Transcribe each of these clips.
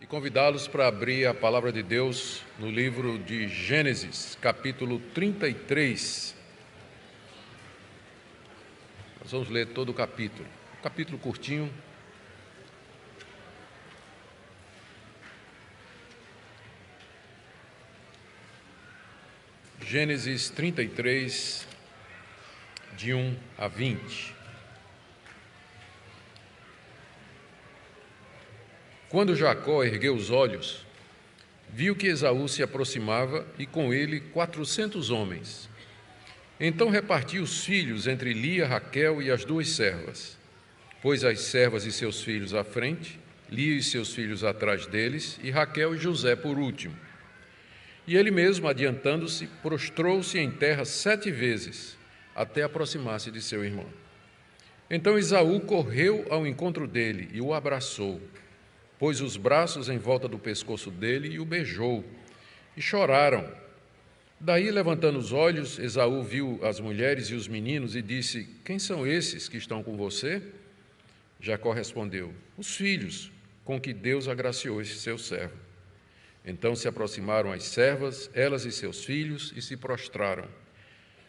Convidá-los para abrir a palavra de Deus no livro de Gênesis, capítulo 33. Nós vamos ler todo o capítulo. Um capítulo curtinho. Gênesis 33, de 1 a 20. Quando Jacó ergueu os olhos, viu que Esaú se aproximava e com ele 400 homens. Então repartiu os filhos entre Lia, Raquel e as duas servas. Pôs as servas e seus filhos à frente, Lia e seus filhos atrás deles, e Raquel e José por último. E ele mesmo, adiantando-se, prostrou-se em terra 7 vezes, até aproximar-se de seu irmão. Então Esaú correu ao encontro dele e o abraçou. Pôs os braços em volta do pescoço dele e o beijou, e choraram. Daí, levantando os olhos, Esaú viu as mulheres e os meninos e disse: Quem são esses que estão com você? Jacó respondeu: Os filhos com que Deus agraciou esse seu servo. Então se aproximaram as servas, elas e seus filhos, e se prostraram.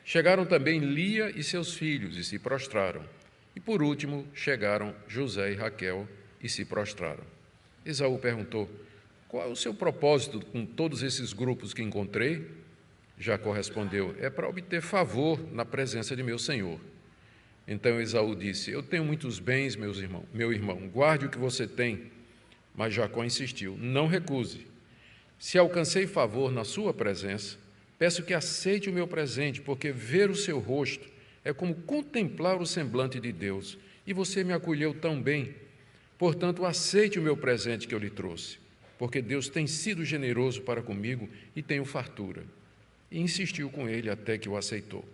Chegaram também Lia e seus filhos, e se prostraram. E por último chegaram José e Raquel, e se prostraram. Esaú perguntou: Qual é o seu propósito com todos esses grupos que encontrei? Jacó respondeu: É para obter favor na presença de meu senhor. Então Esaú disse: Eu tenho muitos bens, meu irmão, guarde o que você tem. Mas Jacó insistiu: Não recuse. Se alcancei favor na sua presença, peço que aceite o meu presente, porque ver o seu rosto é como contemplar o semblante de Deus, e você me acolheu tão bem. Portanto, aceite o meu presente que eu lhe trouxe, porque Deus tem sido generoso para comigo e tenho fartura. E insistiu com ele até que o aceitou.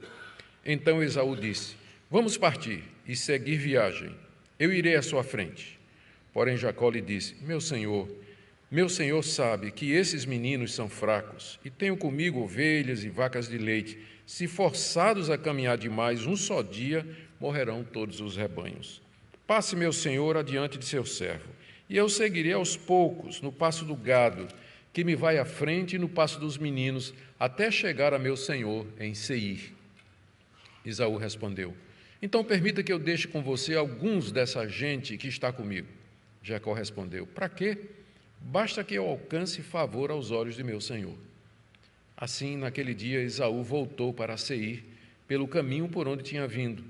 Então Esaú disse: Vamos partir e seguir viagem. Eu irei à sua frente. Porém Jacó lhe disse: Meu senhor sabe que esses meninos são fracos e tenho comigo ovelhas e vacas de leite. Se forçados a caminhar demais um só dia, morrerão todos os rebanhos. Passe meu senhor adiante de seu servo, e eu seguirei aos poucos, no passo do gado, que me vai à frente, e no passo dos meninos, até chegar a meu senhor em Seir. Esaú respondeu: Então permita que eu deixe com você alguns dessa gente que está comigo. Jacó respondeu: Para quê? Basta que eu alcance favor aos olhos de meu senhor. Assim, naquele dia, Esaú voltou para Seir, pelo caminho por onde tinha vindo,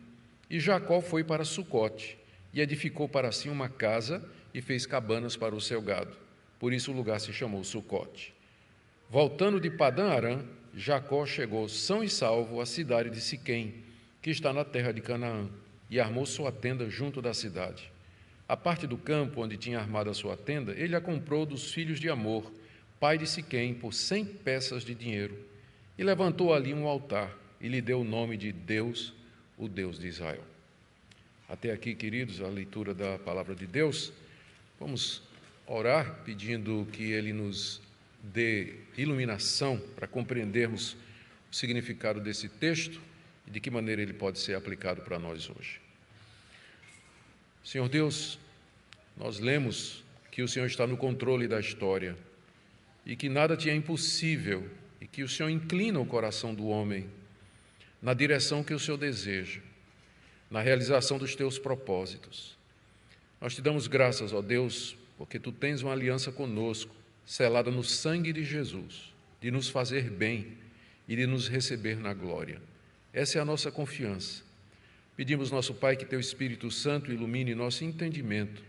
e Jacó foi para Sucote, e edificou para si uma casa e fez cabanas para o seu gado. Por isso o lugar se chamou Sucote. Voltando de Padã-Arã, Jacó chegou são e salvo à cidade de Siquém, que está na terra de Canaã, e armou sua tenda junto da cidade. A parte do campo onde tinha armado a sua tenda, ele a comprou dos filhos de Amor, pai de Siquém, por 100 peças de dinheiro, e levantou ali um altar, e lhe deu o nome de Deus, o Deus de Israel. Até aqui, queridos, a leitura da palavra de Deus. Vamos orar pedindo que Ele nos dê iluminação para compreendermos o significado desse texto e de que maneira ele pode ser aplicado para nós hoje. Senhor Deus, nós lemos que o Senhor está no controle da história e que nada te é impossível e que o Senhor inclina o coração do homem na direção que o Senhor deseja, na realização dos teus propósitos. Nós te damos graças, ó Deus, porque tu tens uma aliança conosco, selada no sangue de Jesus, de nos fazer bem e de nos receber na glória. Essa é a nossa confiança. Pedimos, nosso Pai, que teu Espírito Santo ilumine nosso entendimento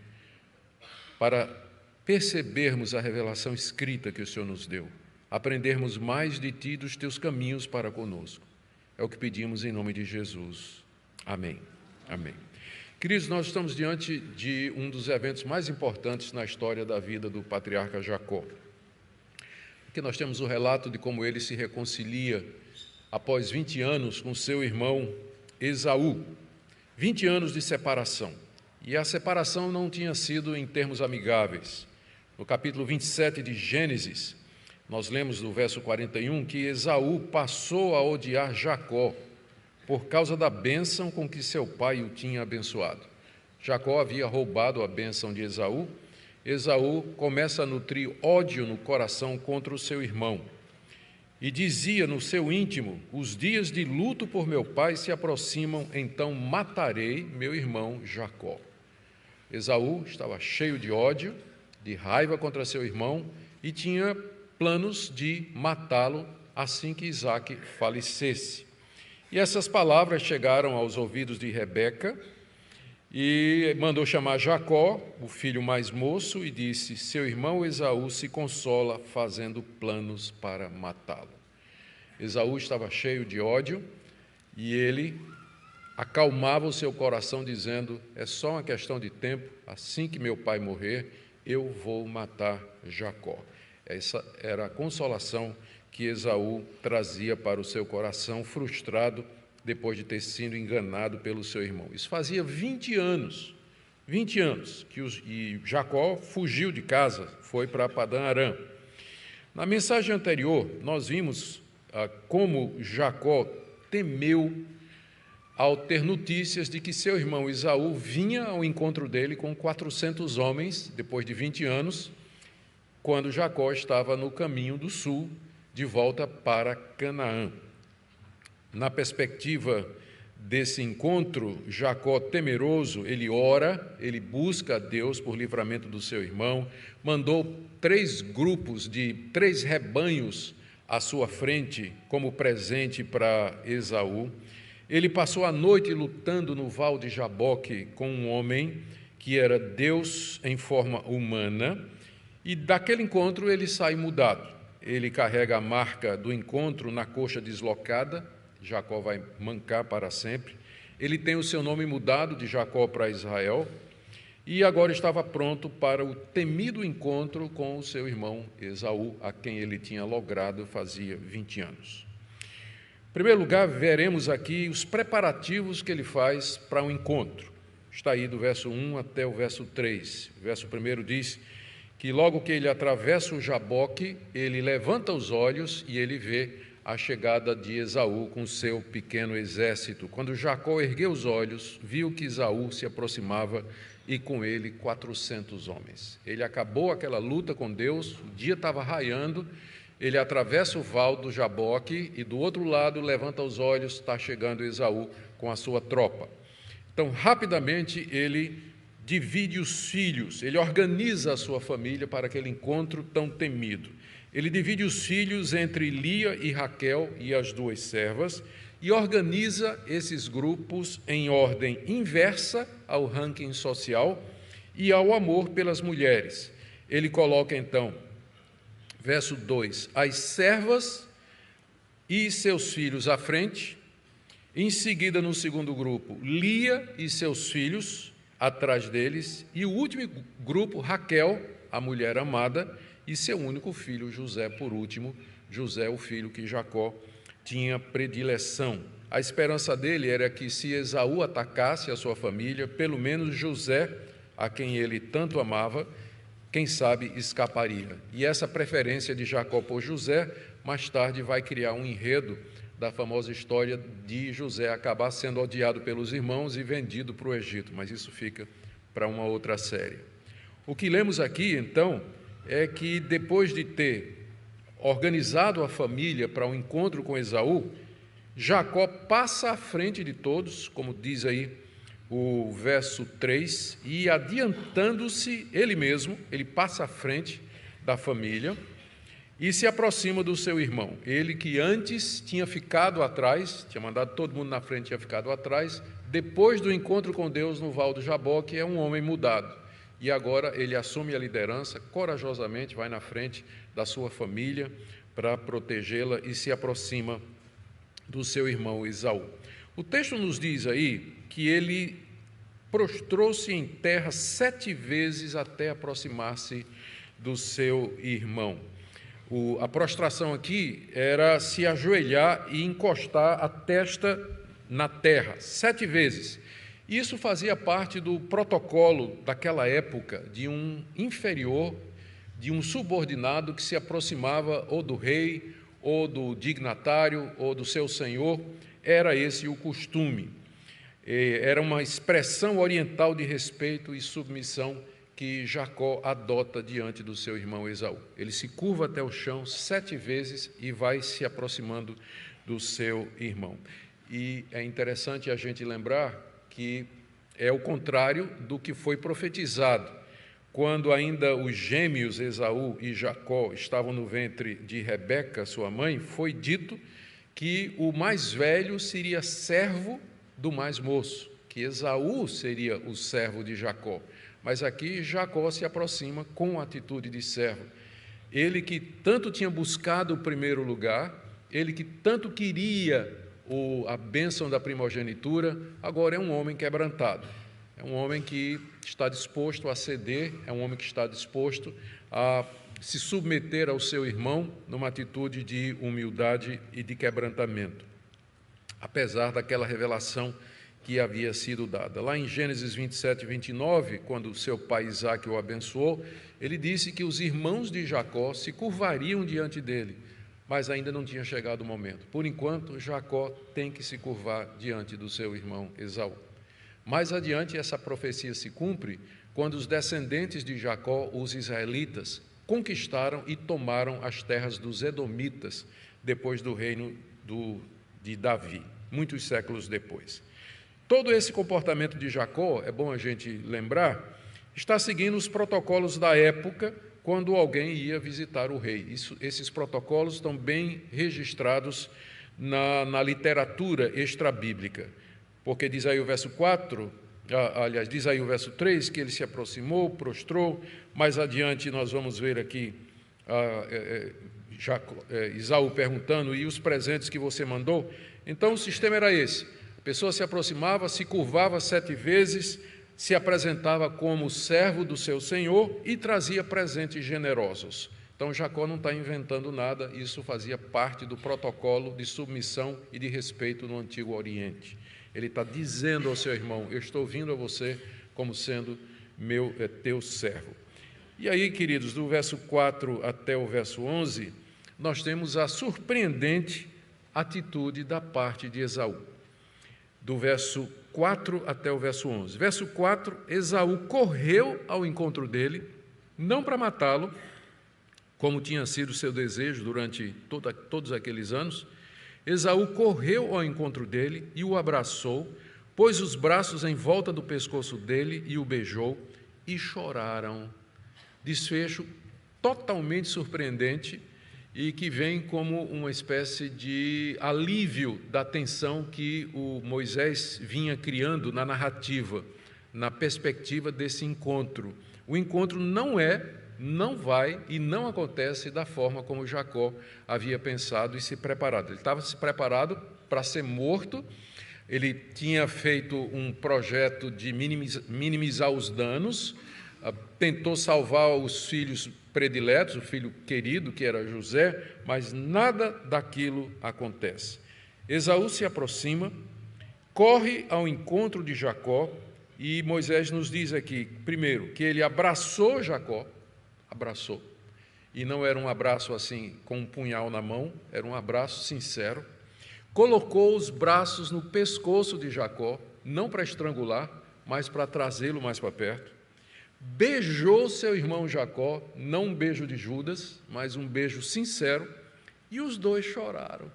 para percebermos a revelação escrita que o Senhor nos deu, aprendermos mais de ti e dos teus caminhos para conosco. É o que pedimos em nome de Jesus. Amém. Amém. Queridos, nós estamos diante de um dos eventos mais importantes na história da vida do patriarca Jacó. Aqui nós temos o relato de como ele se reconcilia após 20 anos com seu irmão Esaú. 20 anos de separação. E a separação não tinha sido em termos amigáveis. No capítulo 27 de Gênesis, nós lemos no verso 41 que Esaú passou a odiar Jacó por causa da bênção com que seu pai o tinha abençoado. Jacó havia roubado a bênção de Esaú. Esaú começa a nutrir ódio no coração contra o seu irmão. E dizia no seu íntimo: os dias de luto por meu pai se aproximam, então matarei meu irmão Jacó. Esaú estava cheio de ódio, de raiva contra seu irmão e tinha planos de matá-lo assim que Isaque falecesse. E essas palavras chegaram aos ouvidos de Rebeca e mandou chamar Jacó, o filho mais moço, e disse: seu irmão Esaú se consola fazendo planos para matá-lo. Esaú estava cheio de ódio e ele acalmava o seu coração dizendo: é só uma questão de tempo, assim que meu pai morrer, eu vou matar Jacó. Essa era a consolação que Esaú trazia para o seu coração frustrado depois de ter sido enganado pelo seu irmão. Isso fazia 20 anos que Jacó fugiu de casa, foi para Padã Arã. Na mensagem anterior, nós vimos como Jacó temeu ao ter notícias de que seu irmão Esaú vinha ao encontro dele com 400 homens, depois de 20 anos, quando Jacó estava no caminho do sul, de volta para Canaã. Na perspectiva desse encontro, Jacó, temeroso, ele ora, ele busca a Deus por livramento do seu irmão, mandou 3 grupos de 3 rebanhos à sua frente como presente para Esaú. Ele passou a noite lutando no val de Jaboque com um homem que era Deus em forma humana, e daquele encontro ele sai mudado. Ele carrega a marca do encontro na coxa deslocada, Jacó vai mancar para sempre. Ele tem o seu nome mudado de Jacó para Israel, e agora estava pronto para o temido encontro com o seu irmão Esaú, a quem ele tinha logrado fazia 20 anos. Em primeiro lugar, veremos aqui os preparativos que ele faz para um encontro. Está aí do verso 1 até o verso 3. O verso 1 diz que logo que ele atravessa o Jaboque, ele levanta os olhos e ele vê a chegada de Esaú com seu pequeno exército. Quando Jacó ergueu os olhos, viu que Esaú se aproximava e com ele 400 homens. Ele acabou aquela luta com Deus, o dia estava raiando, ele atravessa o val do Jaboque e do outro lado levanta os olhos, está chegando Esaú com a sua tropa. Então, rapidamente, ele divide os filhos, ele organiza a sua família para aquele encontro tão temido. Ele divide os filhos entre Lia e Raquel e as 2 servas e organiza esses grupos em ordem inversa ao ranking social e ao amor pelas mulheres. Ele coloca, então, verso 2, as servas e seus filhos à frente, em seguida, no segundo grupo, Lia e seus filhos atrás deles, e o último grupo, Raquel, a mulher amada, e seu único filho, José, por último, José, o filho que Jacó tinha predileção. A esperança dele era que, se Esaú atacasse a sua família, pelo menos José, a quem ele tanto amava, quem sabe escaparia. E essa preferência de Jacó por José, mais tarde vai criar um enredo da famosa história de José acabar sendo odiado pelos irmãos e vendido para o Egito, mas isso fica para uma outra série. O que lemos aqui, então, é que depois de ter organizado a família para um encontro com Esaú, Jacó passa à frente de todos, como diz aí o verso 3, e adiantando-se ele mesmo, ele passa à frente da família e se aproxima do seu irmão. Ele que antes tinha ficado atrás, tinha mandado todo mundo na frente, tinha ficado atrás, depois do encontro com Deus no Val do Jaboque, é um homem mudado. E agora ele assume a liderança, corajosamente vai na frente da sua família para protegê-la e se aproxima do seu irmão Esaú. O texto nos diz aí que ele prostrou-se em terra 7 vezes até aproximar-se do seu irmão. A prostração aqui era se ajoelhar e encostar a testa na terra, 7 vezes. Isso fazia parte do protocolo daquela época de um inferior, de um subordinado que se aproximava ou do rei, ou do dignatário, ou do seu senhor. Era esse o costume. Era uma expressão oriental de respeito e submissão que Jacó adota diante do seu irmão Esaú. Ele se curva até o chão 7 vezes e vai se aproximando do seu irmão. E é interessante a gente lembrar que é o contrário do que foi profetizado. Quando ainda os gêmeos Esaú e Jacó estavam no ventre de Rebeca, sua mãe, foi dito que o mais velho seria servo do mais moço, que Esaú seria o servo de Jacó. Mas aqui Jacó se aproxima com atitude de servo. Ele que tanto tinha buscado o primeiro lugar, ele que tanto queria a bênção da primogenitura, agora é um homem quebrantado. É um homem que está disposto a ceder, é um homem que está disposto a se submeter ao seu irmão numa atitude de humildade e de quebrantamento, apesar daquela revelação que havia sido dada. Lá em Gênesis 27 e 29, quando seu pai Isaque o abençoou, ele disse que os irmãos de Jacó se curvariam diante dele, mas ainda não tinha chegado o momento. Por enquanto, Jacó tem que se curvar diante do seu irmão Esaú. Mais adiante, essa profecia se cumpre quando os descendentes de Jacó, os israelitas, conquistaram e tomaram as terras dos edomitas, depois do reino de Davi, muitos séculos depois. Todo esse comportamento de Jacó, é bom a gente lembrar, está seguindo os protocolos da época, quando alguém ia visitar o rei. Esses protocolos estão bem registrados na literatura extrabíblica, porque diz aí o verso 4, diz aí o verso 3, que ele se aproximou, prostrou. Mais adiante nós vamos ver aqui Esaú perguntando, e os presentes que você mandou? Então o sistema era esse: a pessoa se aproximava, se curvava 7 vezes, se apresentava como servo do seu senhor e trazia presentes generosos. Então Jacó não está inventando nada, isso fazia parte do protocolo de submissão e de respeito no Antigo Oriente. Ele está dizendo ao seu irmão: eu estou vindo a você como sendo teu servo. E aí, queridos, do verso 4 até o verso 11, nós temos a surpreendente atitude da parte de Esaú. Do verso 4 até o verso 11. Verso 4, Esaú correu ao encontro dele, não para matá-lo, como tinha sido seu desejo durante todos aqueles anos. Esaú correu ao encontro dele e o abraçou, pôs os braços em volta do pescoço dele e o beijou, e choraram. Desfecho totalmente surpreendente e que vem como uma espécie de alívio da tensão que o Moisés vinha criando na narrativa, na perspectiva desse encontro. O encontro não vai e não acontece da forma como Jacó havia pensado e se preparado. Ele estava se preparado para ser morto, ele tinha feito um projeto de minimizar os danos, tentou salvar os filhos prediletos, o filho querido, que era José, mas nada daquilo acontece. Esaú se aproxima, corre ao encontro de Jacó, e Moisés nos diz aqui, primeiro, que ele abraçou Jacó, abraçou, e não era um abraço assim com um punhal na mão, era um abraço sincero, colocou os braços no pescoço de Jacó, não para estrangular, mas para trazê-lo mais para perto, beijou seu irmão Jacó, não um beijo de Judas, mas um beijo sincero, e os dois choraram.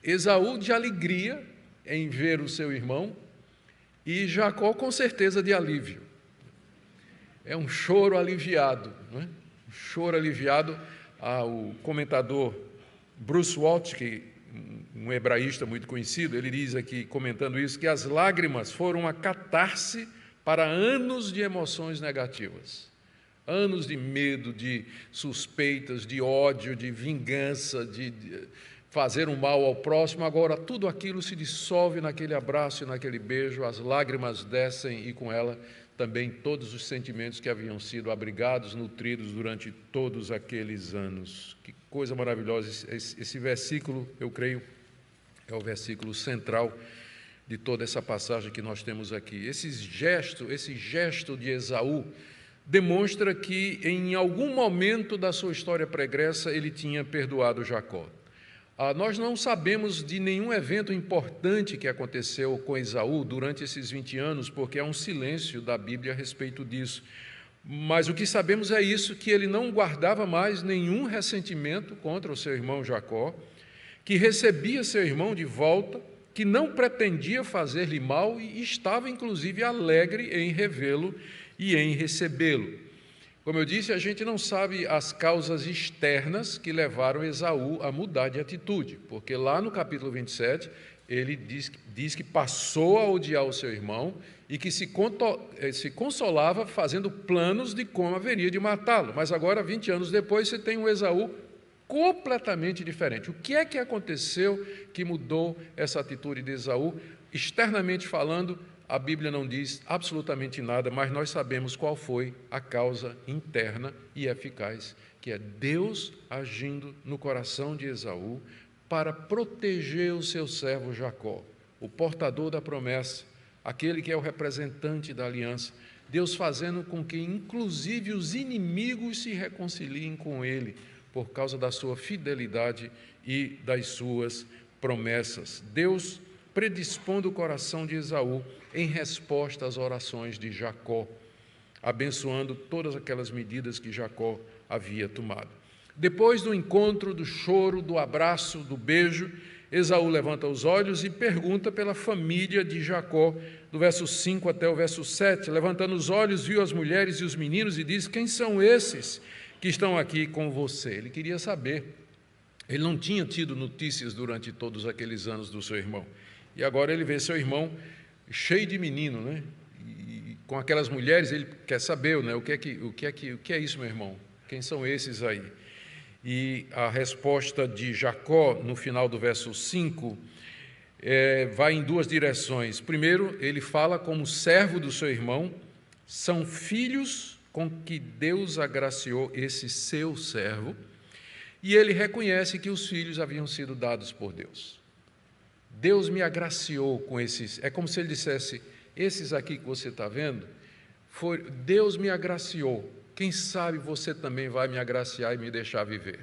Esaú de alegria em ver o seu irmão, e Jacó com certeza de alívio. É um choro aliviado, não é? Um choro aliviado. O comentador Bruce Waltke, um hebraísta muito conhecido, ele diz aqui, comentando isso, que as lágrimas foram a catarse para anos de emoções negativas, anos de medo, de suspeitas, de ódio, de vingança, de fazer um mal ao próximo. Agora tudo aquilo se dissolve naquele abraço e naquele beijo, as lágrimas descem e com ela também todos os sentimentos que haviam sido abrigados, nutridos durante todos aqueles anos. Que coisa maravilhosa! Esse versículo, eu creio, é o versículo central de toda essa passagem que nós temos aqui. Esse gesto de Esaú demonstra que em algum momento da sua história pregressa ele tinha perdoado Jacó. Nós não sabemos de nenhum evento importante que aconteceu com Esaú durante esses 20 anos, porque há um silêncio da Bíblia a respeito disso. Mas o que sabemos é isso, que ele não guardava mais nenhum ressentimento contra o seu irmão Jacó, que recebia seu irmão de volta, que não pretendia fazer-lhe mal e estava, inclusive, alegre em revê-lo e em recebê-lo. Como eu disse, a gente não sabe as causas externas que levaram Esaú a mudar de atitude, porque lá no capítulo 27, ele diz que passou a odiar o seu irmão e que se consolava fazendo planos de como haveria de matá-lo. Mas agora, 20 anos depois, você tem um Esaú completamente diferente. O que é que aconteceu que mudou essa atitude de Esaú? Externamente falando, a Bíblia não diz absolutamente nada, mas nós sabemos qual foi a causa interna e eficaz, que é Deus agindo no coração de Esaú para proteger o seu servo Jacó, o portador da promessa, aquele que é o representante da aliança. Deus fazendo com que, inclusive, os inimigos se reconciliem com ele, por causa da sua fidelidade e das suas promessas. Deus predispondo o coração de Esaú em resposta às orações de Jacó, abençoando todas aquelas medidas que Jacó havia tomado. Depois do encontro, do choro, do abraço, do beijo, Esaú levanta os olhos e pergunta pela família de Jacó, do verso 5 até o verso 7. Levantando os olhos, viu as mulheres e os meninos e disse: quem são esses que estão aqui com você? Ele queria saber. Ele não tinha tido notícias durante todos aqueles anos do seu irmão. E agora ele vê seu irmão cheio de menino, né? E com aquelas mulheres, ele quer saber, né? O que é isso, meu irmão? Quem são esses aí? E a resposta de Jacó, no final do verso 5, vai em duas direções. Primeiro, ele fala como servo do seu irmão, são filhos com que Deus agraciou esse seu servo, e ele reconhece que os filhos haviam sido dados por Deus. Deus me agraciou com esses, é como se ele dissesse, esses aqui que você está vendo, Deus me agraciou, quem sabe você também vai me agraciar e me deixar viver.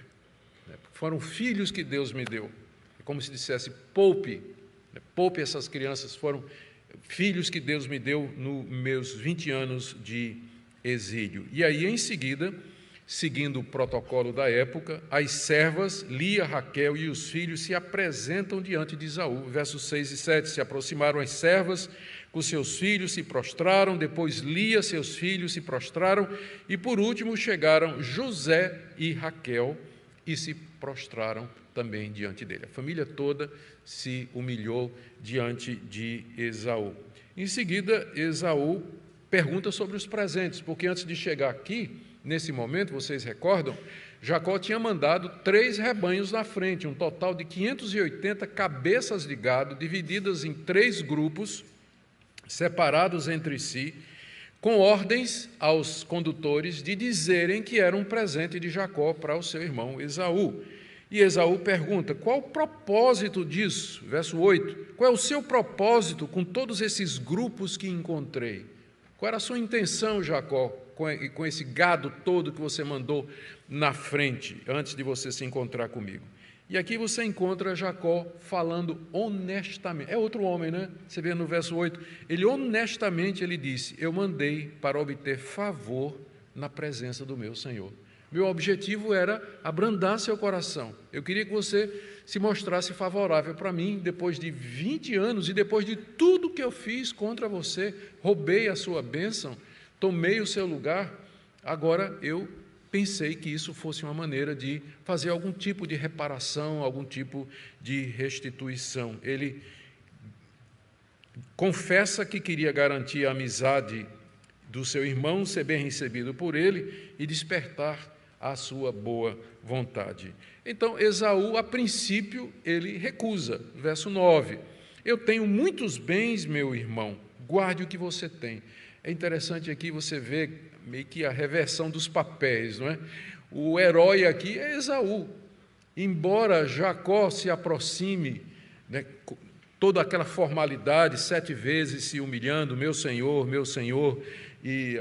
Foram filhos que Deus me deu, é como se dissesse, poupe essas crianças, foram filhos que Deus me deu nos meus 20 anos de exílio. E aí, em seguida, seguindo o protocolo da época, as servas, Lia, Raquel e os filhos se apresentam diante de Esaú. Versos 6 e 7, se aproximaram as servas com seus filhos, se prostraram, depois Lia, seus filhos, se prostraram, e por último chegaram José e Raquel e se prostraram também diante dele. A família toda se humilhou diante de Esaú. Em seguida, Esaú pergunta sobre os presentes, porque antes de chegar aqui, nesse momento, vocês recordam, Jacó tinha mandado 3 rebanhos na frente, um total de 580 cabeças de gado, divididas em 3 grupos, separados entre si, com ordens aos condutores de dizerem que era um presente de Jacó para o seu irmão Esaú. E Esaú pergunta, qual o propósito disso? Verso 8, qual é o seu propósito com todos esses grupos que encontrei? Qual era a sua intenção, Jacó, com esse gado todo que você mandou na frente, antes de você se encontrar comigo? E aqui você encontra Jacó falando honestamente. É outro homem, né? Você vê no verso 8, ele honestamente ele disse, eu mandei para obter favor na presença do meu Senhor. Meu objetivo era abrandar seu coração. Eu queria que você se mostrasse favorável para mim, depois de 20 anos e depois de tudo que eu fiz contra você, roubei a sua bênção, tomei o seu lugar, agora eu pensei que isso fosse uma maneira de fazer algum tipo de reparação, algum tipo de restituição. Ele confessa que queria garantir a amizade do seu irmão, ser bem recebido por ele e despertar a sua boa vontade. Então, Esaú, a princípio, ele recusa. Verso 9, eu tenho muitos bens, meu irmão, guarde o que você tem. É interessante aqui você ver meio que a reversão dos papéis, não é? O herói aqui é Esaú. Embora Jacó se aproxime, né, toda aquela formalidade, 7 vezes se humilhando, meu Senhor, e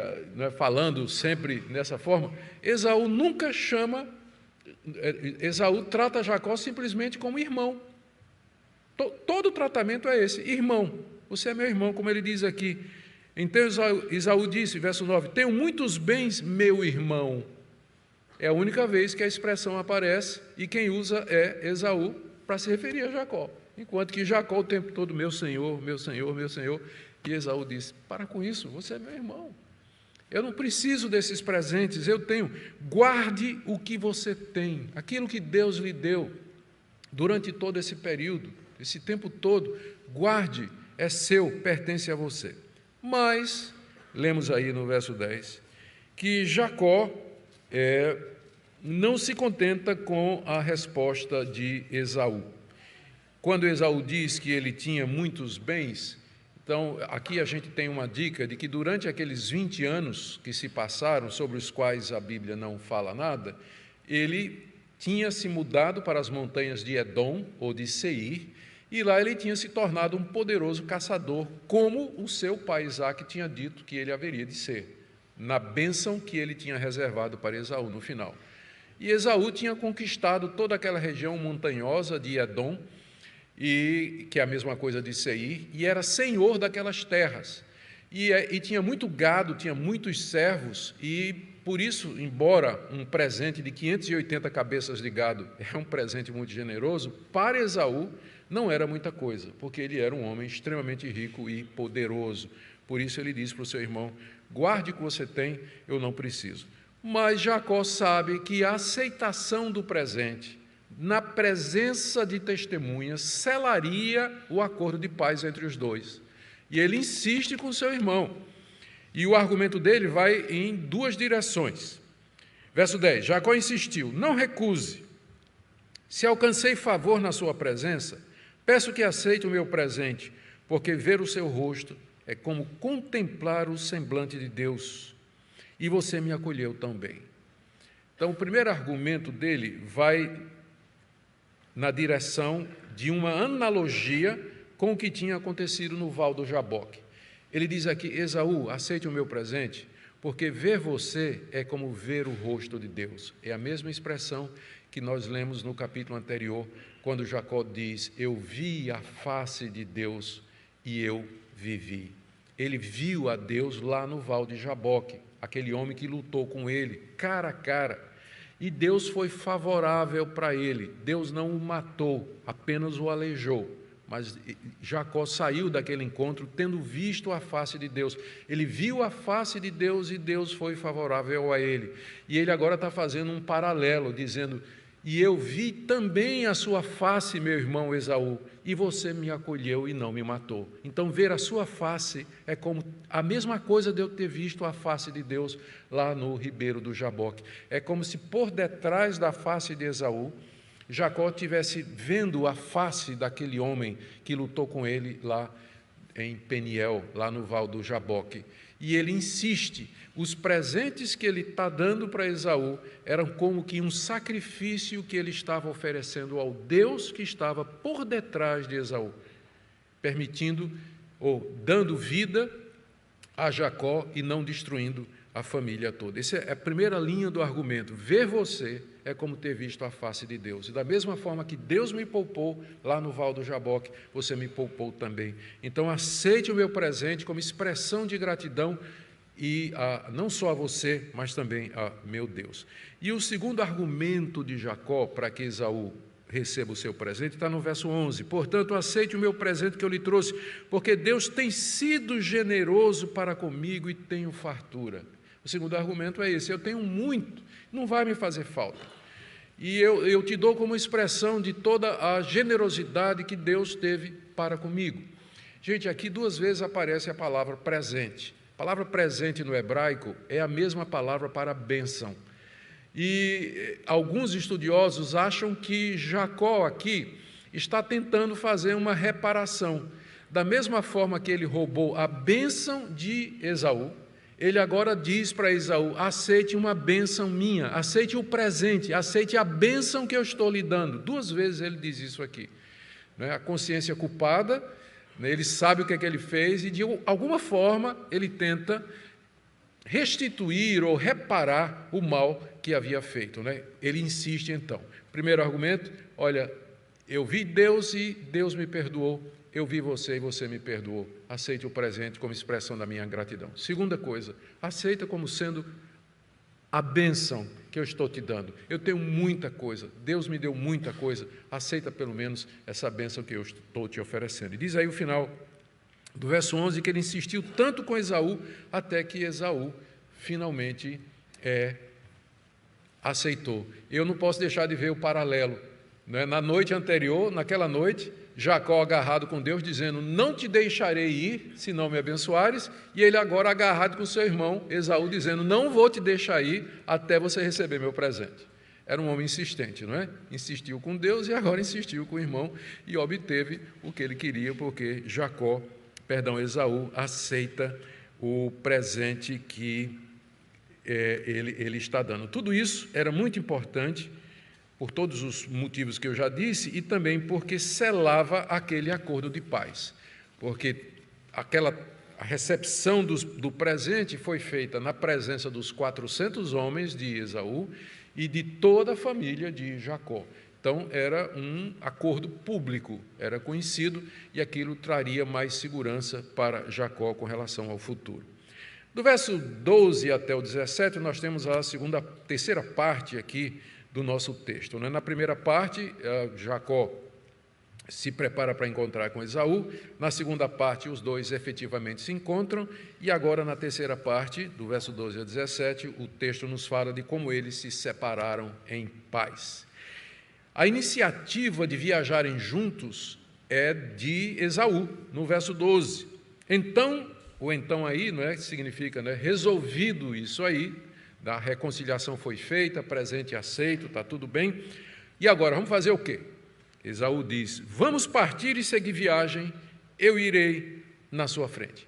falando sempre nessa forma, Esaú nunca chama Esaú trata Jacó simplesmente como irmão. Todo o tratamento é esse, irmão. Você é meu irmão, como ele diz aqui. Então Esaú disse, verso 9, tenho muitos bens, meu irmão. É a única vez que a expressão aparece, e quem usa é Esaú para se referir a Jacó. Enquanto que Jacó o tempo todo, meu senhor, meu senhor, meu senhor. E Esaú disse, para com isso, você é meu irmão. Eu não preciso desses presentes, eu tenho. Guarde o que você tem, aquilo que Deus lhe deu durante todo esse período, esse tempo todo, guarde, é seu, pertence a você. Mas, lemos aí no verso 10, que Jacó não se contenta com a resposta de Esaú. Quando Esaú diz que ele tinha muitos bens, então aqui a gente tem uma dica de que durante aqueles 20 anos que se passaram, sobre os quais a Bíblia não fala nada, ele tinha se mudado para as montanhas de Edom ou de Seir, e lá ele tinha se tornado um poderoso caçador, como o seu pai Isaque tinha dito que ele haveria de ser, na bênção que ele tinha reservado para Esaú no final. E Esaú tinha conquistado toda aquela região montanhosa de Edom, que é a mesma coisa de Seir, e era senhor daquelas terras. E tinha muito gado, tinha muitos servos, e por isso, embora um presente de 580 cabeças de gado é um presente muito generoso, para Esaú não era muita coisa, porque ele era um homem extremamente rico e poderoso. Por isso ele disse para o seu irmão, guarde o que você tem, eu não preciso. Mas Jacó sabe que a aceitação do presente, na presença de testemunhas, selaria o acordo de paz entre os dois. E ele insiste com seu irmão. E o argumento dele vai em duas direções. Verso 10, Jacó insistiu, não recuse. Se alcancei favor na sua presença, peço que aceite o meu presente, porque ver o seu rosto é como contemplar o semblante de Deus, e você me acolheu tão bem. Então, o primeiro argumento dele vai na direção de uma analogia com o que tinha acontecido no Val do Jaboque. Ele diz aqui, Esaú, aceite o meu presente, porque ver você é como ver o rosto de Deus. É a mesma expressão que nós lemos no capítulo anterior, quando Jacó diz, eu vi a face de Deus e eu vivi. Ele viu a Deus lá no Val de Jaboque, aquele homem que lutou com ele, cara a cara. E Deus foi favorável para ele. Deus não o matou, apenas o aleijou. Mas Jacó saiu daquele encontro tendo visto a face de Deus. Ele viu a face de Deus e Deus foi favorável a ele. E ele agora está fazendo um paralelo, dizendo, e eu vi também a sua face, meu irmão Esaú, e você me acolheu e não me matou. Então, ver a sua face é como a mesma coisa de eu ter visto a face de Deus lá no ribeiro do Jaboque. É como se por detrás da face de Esaú, Jacó estivesse vendo a face daquele homem que lutou com ele lá em Peniel, lá no Val do Jaboque. E ele insiste, os presentes que ele está dando para Esaú eram como que um sacrifício que ele estava oferecendo ao Deus que estava por detrás de Esaú, permitindo ou dando vida a Jacó e não destruindo a família toda. Essa é a primeira linha do argumento. Ver você é como ter visto a face de Deus. E da mesma forma que Deus me poupou lá no Val do Jaboque, você me poupou também. Então, aceite o meu presente como expressão de gratidão, e não só a você, mas também a meu Deus. E o segundo argumento de Jacó para que Esaú receba o seu presente está no verso 11. Portanto, aceite o meu presente que eu lhe trouxe, porque Deus tem sido generoso para comigo e tenho fartura. O segundo argumento é esse, eu tenho muito, não vai me fazer falta. E eu te dou como expressão de toda a generosidade que Deus teve para comigo. Gente, aqui duas vezes aparece a palavra presente. A palavra presente no hebraico é a mesma palavra para bênção. E alguns estudiosos acham que Jacó aqui está tentando fazer uma reparação. Da mesma forma que ele roubou a bênção de Esaú, ele agora diz para Esaú, aceite uma bênção minha, aceite o presente, aceite a bênção que eu estou lhe dando. Duas vezes ele diz isso aqui. A consciência culpada, ele sabe o que é que ele fez e de alguma forma ele tenta restituir ou reparar o mal que havia feito, né? Ele insiste então. Primeiro argumento, olha, eu vi Deus e Deus me perdoou, eu vi você e você me perdoou. Aceite o presente como expressão da minha gratidão. Segunda coisa, aceita como sendo a bênção que eu estou te dando. Eu tenho muita coisa, Deus me deu muita coisa, aceita pelo menos essa bênção que eu estou te oferecendo. E diz aí o final do verso 11 que ele insistiu tanto com Esaú, até que Esaú finalmente aceitou. Eu não posso deixar de ver o paralelo, né? Na noite anterior, naquela noite, Jacó agarrado com Deus, dizendo, não te deixarei ir, se não me abençoares, e ele agora agarrado com seu irmão, Esaú, dizendo, não vou te deixar ir, até você receber meu presente. Era um homem insistente, não é? Insistiu com Deus e agora insistiu com o irmão, e obteve o que ele queria, porque Esaú aceita o presente que ele está dando. Tudo isso era muito importante, por todos os motivos que eu já disse, e também porque selava aquele acordo de paz. Porque a recepção do presente foi feita na presença dos 400 homens de Esaú e de toda a família de Jacó. Então, era um acordo público, era conhecido, e aquilo traria mais segurança para Jacó com relação ao futuro. Do verso 12 até o 17, nós temos a terceira parte aqui do nosso texto. Na primeira parte, Jacó se prepara para encontrar com Esaú. Na segunda parte, os dois efetivamente se encontram. E agora, na terceira parte, do verso 12 a 17, o texto nos fala de como eles se separaram em paz. A iniciativa de viajarem juntos é de Esaú, no verso 12. Então, o então aí, não é, significa, né, resolvido isso aí, a reconciliação foi feita, presente aceito, está tudo bem. E agora, vamos fazer o quê? Esaú diz, vamos partir e seguir viagem, eu irei na sua frente.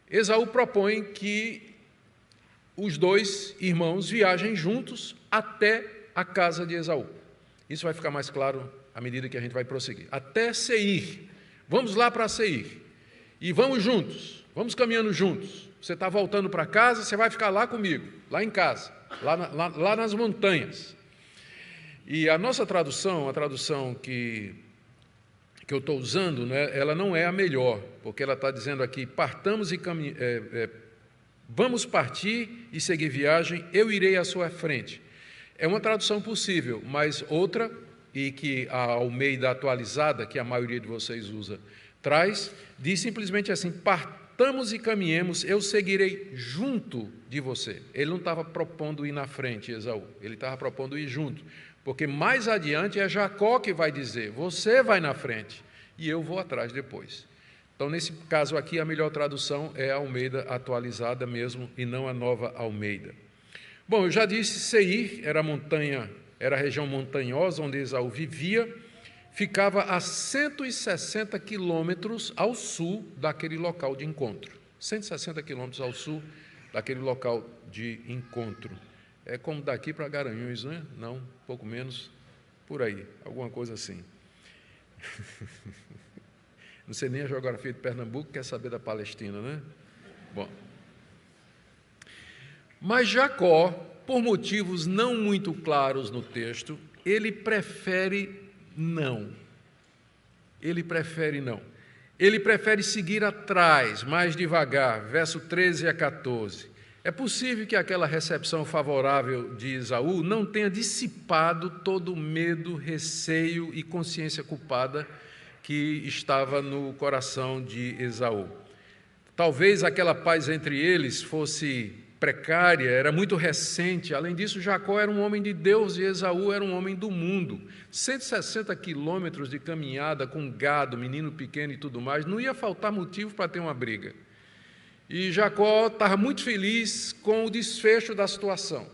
Esaú propõe que os dois irmãos viajem juntos até a casa de Esaú. Isso vai ficar mais claro à medida que a gente vai prosseguir. Até Seir. Vamos lá para Seir. E vamos juntos, vamos caminhando juntos. Você está voltando para casa, você vai ficar lá comigo, lá em casa, lá nas montanhas. E a nossa tradução, a tradução que eu estou usando, né, ela não é a melhor, porque ela está dizendo aqui, vamos partir e seguir viagem, eu irei à sua frente. É uma tradução possível, mas outra, e que a Almeida atualizada, que a maioria de vocês usa, traz, diz simplesmente assim, partamos e caminhemos, eu seguirei junto de você. Ele não estava propondo ir na frente, Esaú, ele estava propondo ir junto, porque mais adiante é Jacó que vai dizer, você vai na frente e eu vou atrás depois. Então, nesse caso aqui, a melhor tradução é a Almeida atualizada mesmo, e não a nova Almeida. Bom, eu já disse, Seir era a região montanhosa onde Esaú vivia, ficava a 160 quilômetros ao sul daquele local de encontro. 160 quilômetros ao sul daquele local de encontro. É como daqui para Garanhuns, não é? Não, um pouco menos, por aí, alguma coisa assim. Não sei nem a geografia de Pernambuco, quer saber da Palestina, né? Bom. Mas Jacó, por motivos não muito claros no texto, ele prefere não. Ele prefere não. Ele prefere seguir atrás, mais devagar, verso 13 a 14. É possível que aquela recepção favorável de Esaú não tenha dissipado todo o medo, receio e consciência culpada que estava no coração de Esaú. Talvez aquela paz entre eles fosse precária, era muito recente. Além disso, Jacó era um homem de Deus e Esaú era um homem do mundo. 160 quilômetros de caminhada com gado, menino pequeno e tudo mais, não ia faltar motivo para ter uma briga. E Jacó estava muito feliz com o desfecho da situação.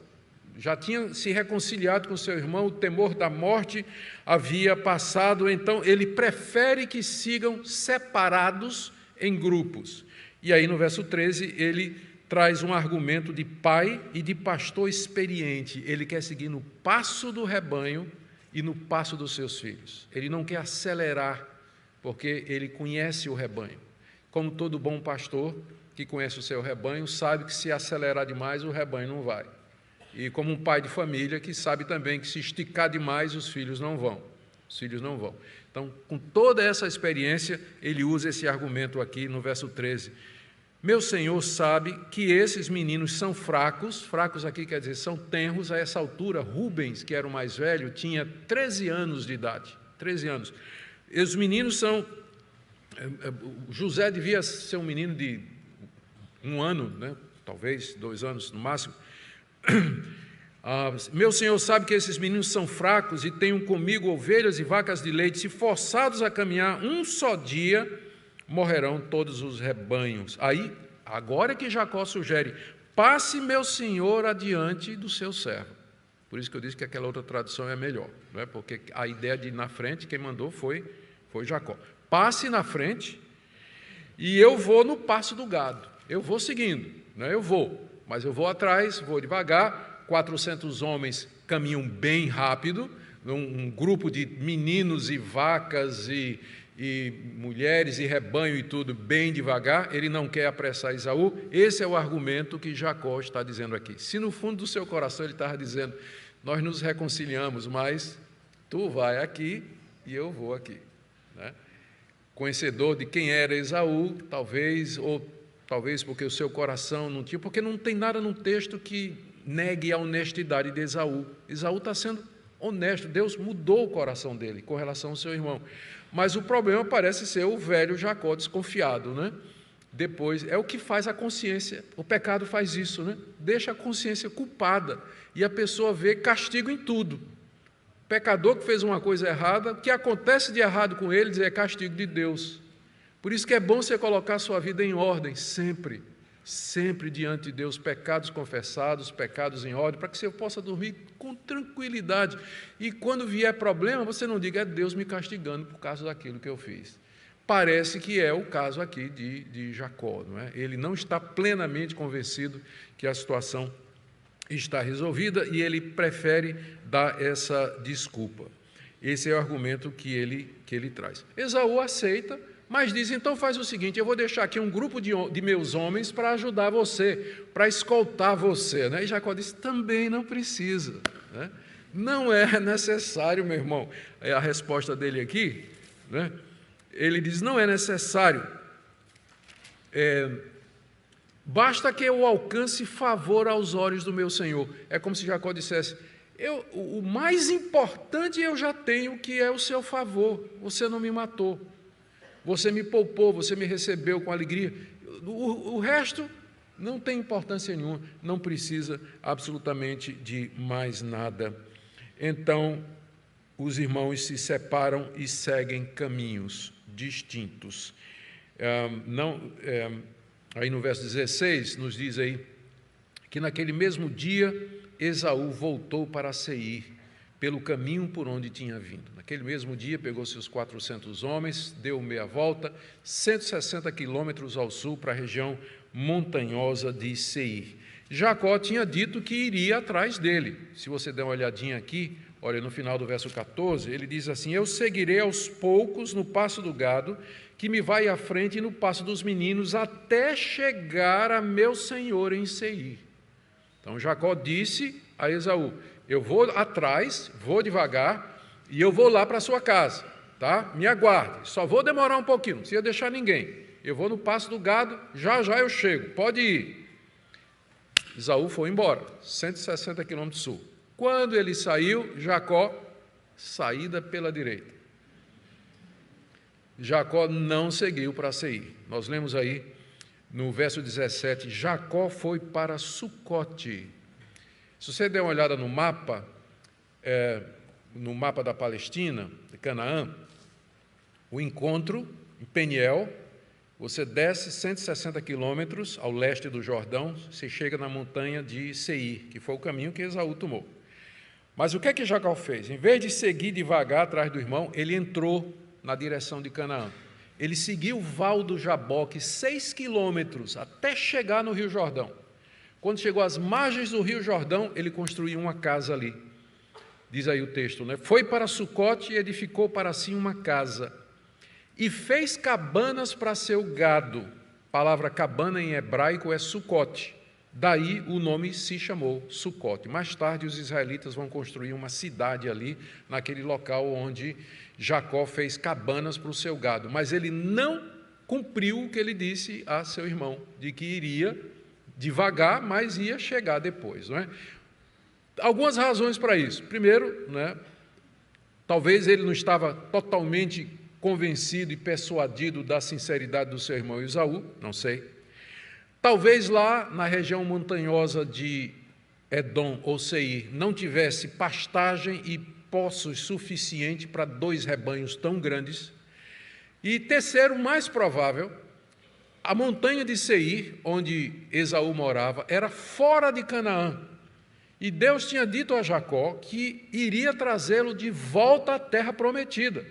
Já tinha se reconciliado com seu irmão, o temor da morte havia passado, então ele prefere que sigam separados em grupos. E aí no verso 13 ele traz um argumento de pai e de pastor experiente. Ele quer seguir no passo do rebanho e no passo dos seus filhos. Ele não quer acelerar, porque ele conhece o rebanho. Como todo bom pastor, que conhece o seu rebanho, sabe que se acelerar demais, o rebanho não vai. E como um pai de família que sabe também que se esticar demais, os filhos não vão. Os filhos não vão. Então, com toda essa experiência, ele usa esse argumento aqui no verso 13. Meu Senhor sabe que esses meninos são fracos, fracos aqui quer dizer, são tenros. A essa altura, Rubens, que era o mais velho, tinha 13 anos de idade, 13 anos. E os meninos são... José devia ser um menino de 1 ano, né? Talvez 2 anos no máximo. Meu Senhor sabe que esses meninos são fracos e tenham comigo ovelhas e vacas de leite. Se forçados a caminhar um só dia, morrerão todos os rebanhos. Aí, agora que Jacó sugere, passe meu senhor adiante do seu servo. Por isso que eu disse que aquela outra tradução é melhor, não é? Porque a ideia de ir na frente, quem mandou foi Jacó. Passe na frente e eu vou no passo do gado. Eu vou seguindo, né? Mas eu vou atrás, vou devagar. 400 homens caminham bem rápido, um grupo de meninos e vacas e mulheres e rebanho e tudo bem devagar. Ele não quer apressar Esaú. Esse é o argumento que Jacó está dizendo aqui. Se no fundo do seu coração ele estava dizendo, nós nos reconciliamos, mas tu vai aqui e eu vou aqui, né? Conhecedor de quem era Esaú, talvez porque o seu coração não tinha, porque não tem nada no texto que negue a honestidade de Esaú. Esaú está sendo honesto, Deus mudou o coração dele com relação ao seu irmão. Mas o problema parece ser o velho Jacó desconfiado, né? Depois, é o que faz a consciência, o pecado faz isso, né? Deixa a consciência culpada e a pessoa vê castigo em tudo. O pecador que fez uma coisa errada, o que acontece de errado com ele é castigo de Deus. Por isso que é bom você colocar a sua vida em ordem, sempre diante de Deus, pecados confessados, pecados em ordem, para que você possa dormir com tranquilidade. E quando vier problema, você não diga, é Deus me castigando por causa daquilo que eu fiz. Parece que é o caso aqui de Jacó, não é? Ele não está plenamente convencido que a situação está resolvida e ele prefere dar essa desculpa. Esse é o argumento que ele traz. Esaú aceita, mas diz, então faz o seguinte, eu vou deixar aqui um grupo de meus homens para ajudar você, para escoltar você, né? E Jacó disse, também não precisa, né? Não é necessário, meu irmão. A resposta dele aqui, né? Ele diz, não é necessário, basta que eu alcance favor aos olhos do meu Senhor. É como se Jacó dissesse, o mais importante eu já tenho, que é o seu favor. Você não me matou, você me poupou, você me recebeu com alegria. O resto não tem importância nenhuma, não precisa absolutamente de mais nada. Então, os irmãos se separam e seguem caminhos distintos. Aí no verso 16, nos diz aí que naquele mesmo dia, Esaú voltou para Seir, pelo caminho por onde tinha vindo. Naquele mesmo dia, pegou seus 400 homens, deu meia volta, 160 quilômetros ao sul, para a região montanhosa de Seir. Jacó tinha dito que iria atrás dele. Se você der uma olhadinha aqui, olha, no final do verso 14, ele diz assim, eu seguirei aos poucos no passo do gado, que me vai à frente, e no passo dos meninos, até chegar a meu senhor em Seir. Então Jacó disse a Esaú, eu vou atrás, vou devagar, e eu vou lá para a sua casa, tá? Me aguarde, só vou demorar um pouquinho, não precisa deixar ninguém. Eu vou no passo do gado, já eu chego, pode ir. Esaú foi embora, 160 quilômetros sul. Quando ele saiu, Jacó, saída pela direita. Jacó não seguiu para Seir. Nós lemos aí no verso 17, Jacó foi para Sucote. Se você der uma olhada no mapa da Palestina, de Canaã, o encontro em Peniel, você desce 160 quilômetros ao leste do Jordão, você chega na montanha de Seir, que foi o caminho que Esaú tomou. Mas o que é que Jacó fez? Em vez de seguir devagar atrás do irmão, ele entrou na direção de Canaã. Ele seguiu o Val do Jaboque, 6 quilômetros, até chegar no Rio Jordão. Quando chegou às margens do Rio Jordão, ele construiu uma casa ali. Diz aí o texto, né? Foi para Sucote e edificou para si uma casa. E fez cabanas para seu gado. palavra cabana em hebraico é Sucote. Daí o nome se chamou Sucote. Mais tarde os israelitas vão construir uma cidade ali, naquele local onde Jacó fez cabanas para o seu gado. Mas ele não cumpriu o que ele disse a seu irmão, de que iria devagar, mas ia chegar depois, não é? Algumas razões para isso. Primeiro, talvez ele não estava totalmente convencido e persuadido da sinceridade do seu irmão Esaú, não sei. Talvez lá na região montanhosa de Edom ou Seir não tivesse pastagem e poços suficiente para 2 rebanhos tão grandes. E terceiro, mais provável, a montanha de Seir, onde Esaú morava, era fora de Canaã. E Deus tinha dito a Jacó que iria trazê-lo de volta à terra prometida.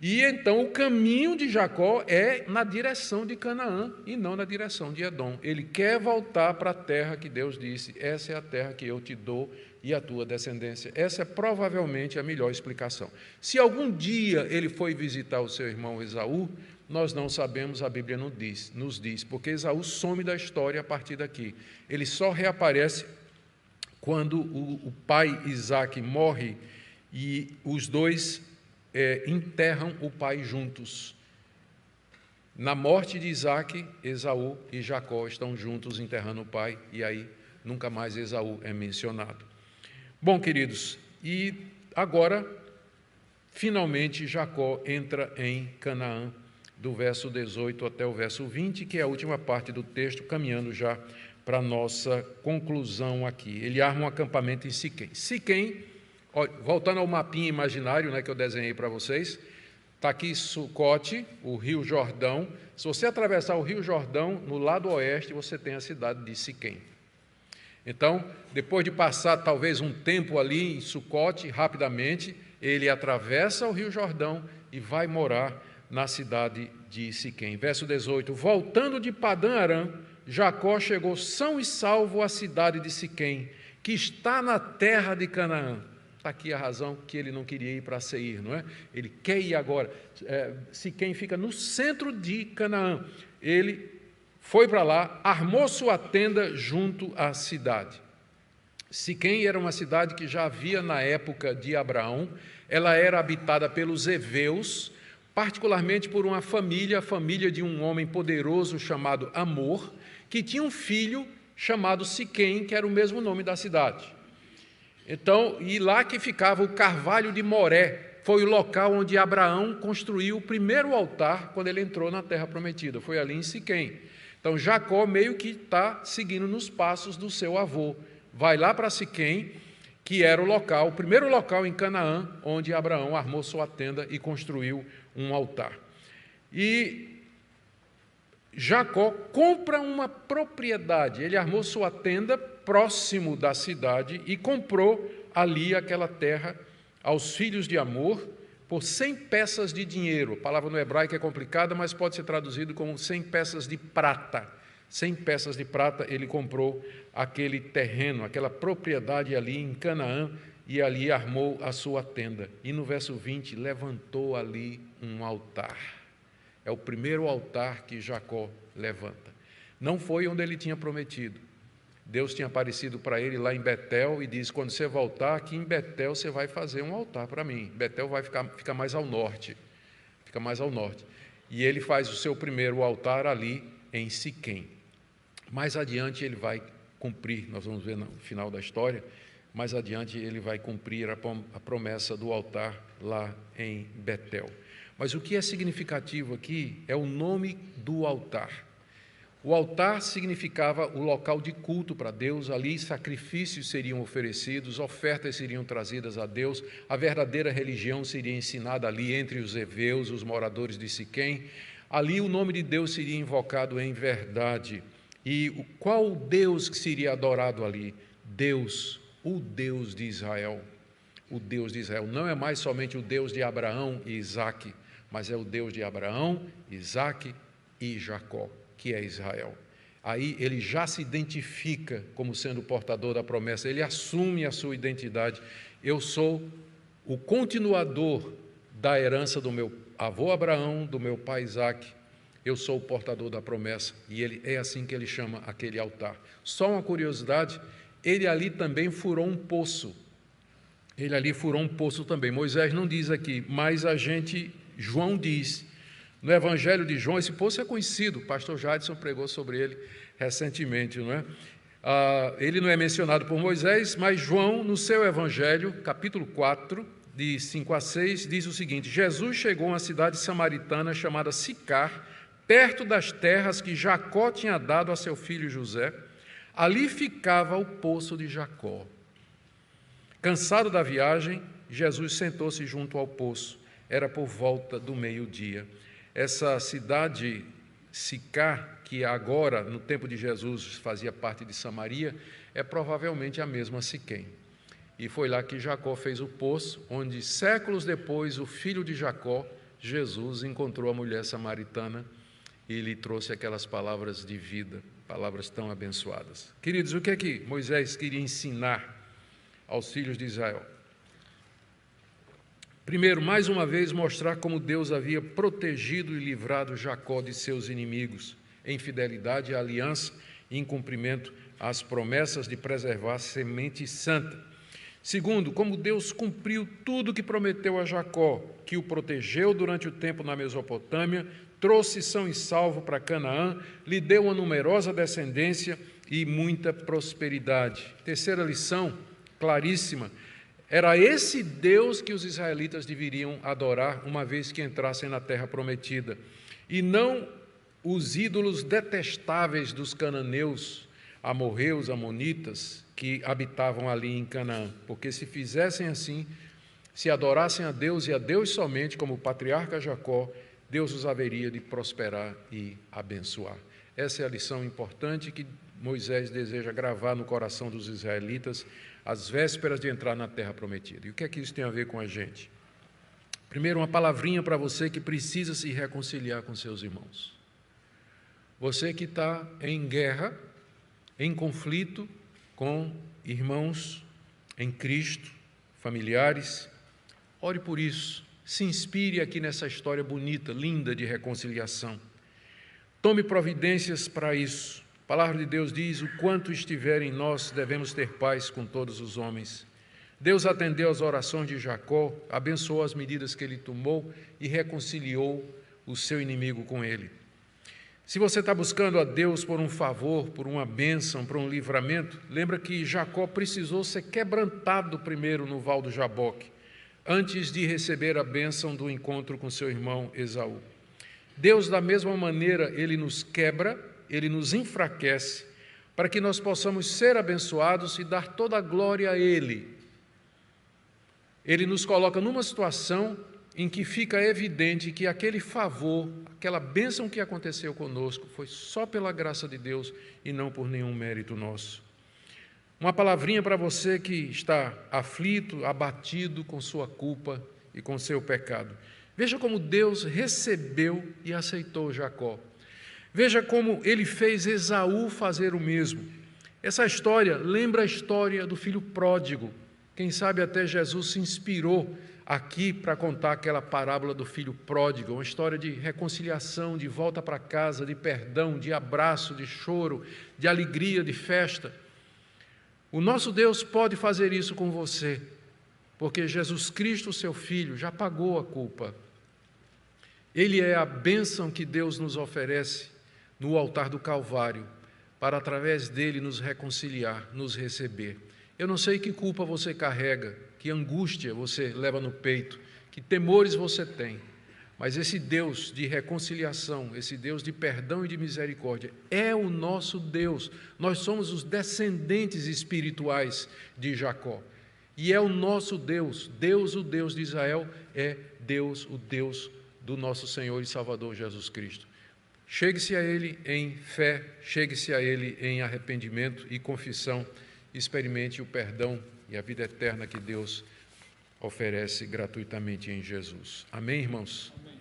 E então o caminho de Jacó é na direção de Canaã e não na direção de Edom. Ele quer voltar para a terra que Deus disse, essa é a terra que eu te dou e a tua descendência. Essa é provavelmente a melhor explicação. Se algum dia ele foi visitar o seu irmão Esaú, nós não sabemos, a Bíblia nos diz, porque Esaú some da história a partir daqui. Ele só reaparece quando o pai Isaque morre e os dois enterram o pai juntos. Na morte de Isaque, Esaú e Jacó estão juntos enterrando o pai, e aí nunca mais Esaú é mencionado. Bom, queridos, e agora, finalmente, Jacó entra em Canaã, do verso 18 até o verso 20, que é a última parte do texto, caminhando já para a nossa conclusão aqui. Ele arma um acampamento em Siquém. Siquém, voltando ao mapinha imaginário que eu desenhei para vocês, está aqui Sucote, o Rio Jordão. Se você atravessar o Rio Jordão, no lado oeste, você tem a cidade de Siquém. Então, depois de passar talvez um tempo ali em Sucote, rapidamente, ele atravessa o Rio Jordão e vai morar na cidade de Siquém. Verso 18, voltando de Padã Arã, Jacó chegou são e salvo à cidade de Siquém, que está na terra de Canaã. Está aqui a razão que ele não queria ir para Seir, não é? Ele quer ir agora. Siquém fica no centro de Canaã. Ele foi para lá, armou sua tenda junto à cidade. Siquém era uma cidade que já havia na época de Abraão. Ela era habitada pelos heveus, particularmente por uma família, a família de um homem poderoso chamado Amor, que tinha um filho chamado Siquém, que era o mesmo nome da cidade. Então, e lá que ficava o Carvalho de Moré, foi o local onde Abraão construiu o primeiro altar quando ele entrou na Terra Prometida, foi ali em Siquém. Então, Jacó meio que está seguindo nos passos do seu avô, vai lá para Siquém, que era o primeiro local em Canaã, onde Abraão armou sua tenda e construiu um altar. E Jacó compra uma propriedade, ele armou sua tenda próximo da cidade e comprou ali aquela terra aos filhos de Amor por 100 peças de dinheiro. A palavra no hebraico é complicada, mas pode ser traduzido como 100 peças de prata. 100 peças de prata ele comprou aquele terreno, aquela propriedade ali em Canaã, e ali armou a sua tenda. E no verso 20, levantou ali um altar. É o primeiro altar que Jacó levanta. Não foi onde ele tinha prometido. Deus tinha aparecido para ele lá em Betel e disse, quando você voltar aqui em Betel, você vai fazer um altar para mim. Betel vai ficar mais ao norte. Fica mais ao norte. E ele faz o seu primeiro altar ali em Siquém. Mais adiante ele vai cumprir, nós vamos ver no final da história, mais adiante ele vai cumprir a promessa do altar lá em Betel. Mas o que é significativo aqui é o nome do altar. O altar significava o local de culto para Deus, ali sacrifícios seriam oferecidos, ofertas seriam trazidas a Deus, a verdadeira religião seria ensinada ali entre os heveus, os moradores de Siquém. Ali o nome de Deus seria invocado em verdade. E qual o Deus que seria adorado ali? Deus, o Deus de Israel. O Deus de Israel não é mais somente o Deus de Abraão e Isaque, mas é o Deus de Abraão, Isaque e Jacó, que é Israel. Aí ele já se identifica como sendo o portador da promessa, ele assume a sua identidade. Eu sou o continuador da herança do meu avô Abraão, do meu pai Isaque, eu sou o portador da promessa. E é assim que ele chama aquele altar. Só uma curiosidade, ele ali também furou um poço. Ele ali furou um poço também. Moisés não diz aqui, mas João diz. No Evangelho de João, esse poço é conhecido, o pastor Jadson pregou sobre ele recentemente, não é? Ele não é mencionado por Moisés, mas João, no seu Evangelho, capítulo 4, de 5 a 6, diz o seguinte: Jesus chegou a uma cidade samaritana chamada Sicar, perto das terras que Jacó tinha dado a seu filho José. Ali ficava o poço de Jacó. Cansado da viagem, Jesus sentou-se junto ao poço. Era por volta do meio-dia. Essa cidade, Sicar, que agora, no tempo de Jesus, fazia parte de Samaria, é provavelmente a mesma Siquém. E foi lá que Jacó fez o poço, onde séculos depois o filho de Jacó, Jesus, encontrou a mulher samaritana e lhe trouxe aquelas palavras de vida, palavras tão abençoadas. Queridos, o que é que Moisés queria ensinar aos filhos de Israel? Primeiro, mais uma vez, mostrar como Deus havia protegido e livrado Jacó de seus inimigos, em fidelidade à aliança e em cumprimento às promessas de preservar a semente santa. Segundo, como Deus cumpriu tudo o que prometeu a Jacó, que o protegeu durante o tempo na Mesopotâmia, trouxe são e salvo para Canaã, lhe deu uma numerosa descendência e muita prosperidade. Terceira lição, claríssima: era esse Deus que os israelitas deveriam adorar uma vez que entrassem na terra prometida, e não os ídolos detestáveis dos cananeus, amorreus, amonitas, que habitavam ali em Canaã, porque se fizessem assim, se adorassem a Deus e a Deus somente, como o patriarca Jacó, Deus os haveria de prosperar e abençoar. Essa é a lição importante que Moisés deseja gravar no coração dos israelitas, às vésperas de entrar na terra prometida. E o que é que isso tem a ver com a gente? Primeiro, uma palavrinha para você que precisa se reconciliar com seus irmãos. Você que está em guerra, em conflito com irmãos em Cristo, familiares, ore por isso. Se inspire aqui nessa história bonita, linda de reconciliação. Tome providências para isso. A palavra de Deus diz: o quanto estiver em nós, devemos ter paz com todos os homens. Deus atendeu às orações de Jacó, abençoou as medidas que ele tomou e reconciliou o seu inimigo com ele. Se você está buscando a Deus por um favor, por uma bênção, por um livramento, lembra que Jacó precisou ser quebrantado primeiro no Val do Jaboque, antes de receber a bênção do encontro com seu irmão Esaú. Deus, da mesma maneira, ele nos quebra, ele nos enfraquece, para que nós possamos ser abençoados e dar toda a glória a Ele. Ele nos coloca numa situação em que fica evidente que aquele favor, aquela bênção que aconteceu conosco, foi só pela graça de Deus e não por nenhum mérito nosso. Uma palavrinha para você que está aflito, abatido com sua culpa e com seu pecado. Veja como Deus recebeu e aceitou Jacó. Veja como ele fez Esaú fazer o mesmo. Essa história lembra a história do filho pródigo. Quem sabe até Jesus se inspirou aqui para contar aquela parábola do filho pródigo, uma história de reconciliação, de volta para casa, de perdão, de abraço, de choro, de alegria, de festa. O nosso Deus pode fazer isso com você, porque Jesus Cristo, seu Filho, já pagou a culpa. Ele é a bênção que Deus nos oferece no altar do Calvário, para através dele nos reconciliar, nos receber. Eu não sei que culpa você carrega, que angústia você leva no peito, que temores você tem, mas esse Deus de reconciliação, esse Deus de perdão e de misericórdia, é o nosso Deus. Nós somos os descendentes espirituais de Jacó. E é o nosso Deus, Deus, o Deus de Israel, é Deus, o Deus do nosso Senhor e Salvador Jesus Cristo. Chegue-se a Ele em fé, chegue-se a Ele em arrependimento e confissão, experimente o perdão e a vida eterna que Deus oferece gratuitamente em Jesus. Amém, irmãos? Amém.